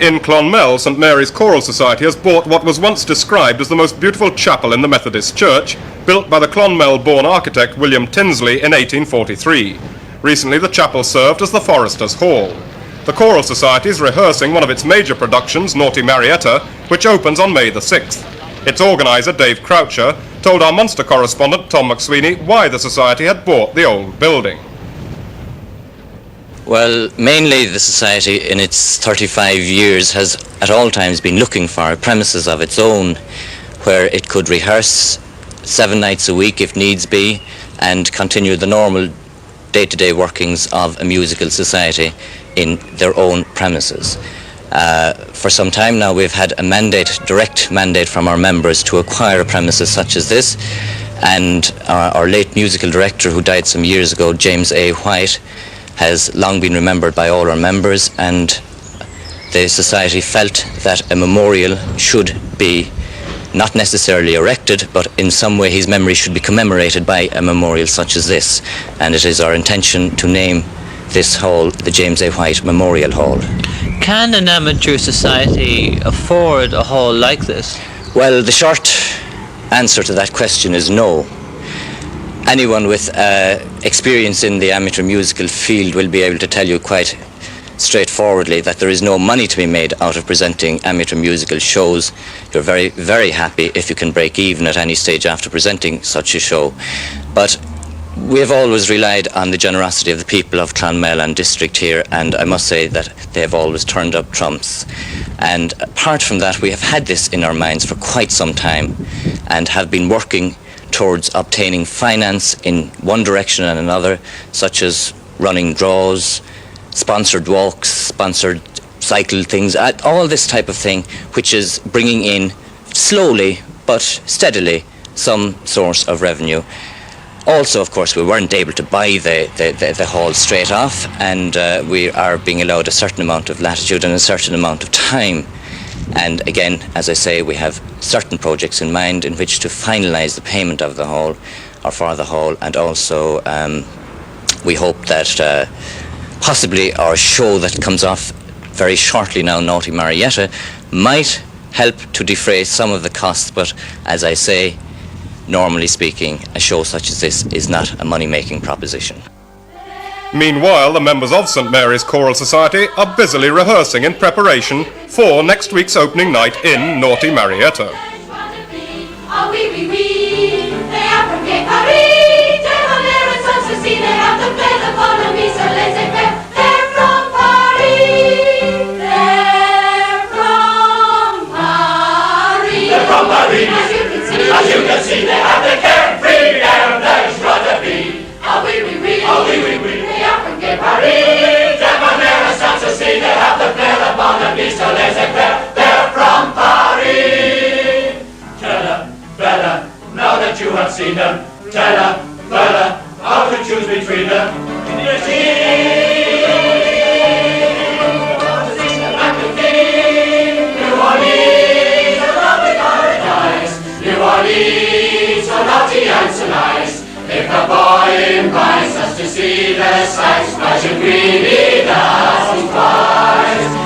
In Clonmel, St Mary's Choral Society has bought what was once described as the most beautiful chapel in the Methodist Church, built by the Clonmel-born architect William Tinsley in 1843. Recently, the chapel served as the Foresters' Hall. The Choral Society is rehearsing one of its major productions, Naughty Marietta, which opens on May the 6th. Its organiser, Dave Croucher, told our Munster correspondent, Tom MacSweeney, why the Society had bought the old building. Well, mainly the Society in its 35 years has at all times been looking for premises of its own where it could rehearse 7 nights a week if needs be and continue the normal day-to-day workings of a musical society in their own premises. For some time now we've had a direct mandate from our members to acquire a premises such as this, and our late musical director who died some years ago, James A. White, has long been remembered by all our members, and the Society felt that a memorial should be not necessarily erected, but in some way his memory should be commemorated by a memorial such as this, and it is our intention to name this hall the James A. White Memorial Hall. Can an amateur society afford a hall like this? Well, the short answer to that question is no. Anyone with experience in the amateur musical field will be able to tell you quite straightforwardly that there is no money to be made out of presenting amateur musical shows. You're very, very happy if you can break even at any stage after presenting such a show. But we have always relied on the generosity of the people of Clonmel and district here, and I must say that they have always turned up trumps. And apart from that, we have had this in our minds for quite some time and have been working towards obtaining finance in one direction and another, such as running draws, sponsored walks, sponsored cycle things, all this type of thing, which is bringing in slowly but steadily some source of revenue. Also, of course, we weren't able to buy the hall straight off, and we are being allowed a certain amount of latitude and a certain amount of time. And again, as I say, we have certain projects in mind in which to finalise the payment of the hall, or for the hall, and also we hope that possibly our show that comes off very shortly now, Naughty Marietta, might help to defray some of the costs, but as I say, normally speaking, a show such as this is not a money-making proposition. Meanwhile, the members of St Mary's Choral Society are busily rehearsing in preparation for next week's opening night in Naughty Marietta. As you can see, they have the carefree air, there's rather be. Ah oui, oui, oui, ah oui, oui, oui. They are from Gay Paris, Debonair, Sanssouci, they have the flair upon the beast, so laissez-faire, they're from Paris. Tell her, fella, now that you have seen them, tell her, fella, how to choose between them. So naughty and so nice. If the boy invites us to see the sights, why should we be dazzled twice?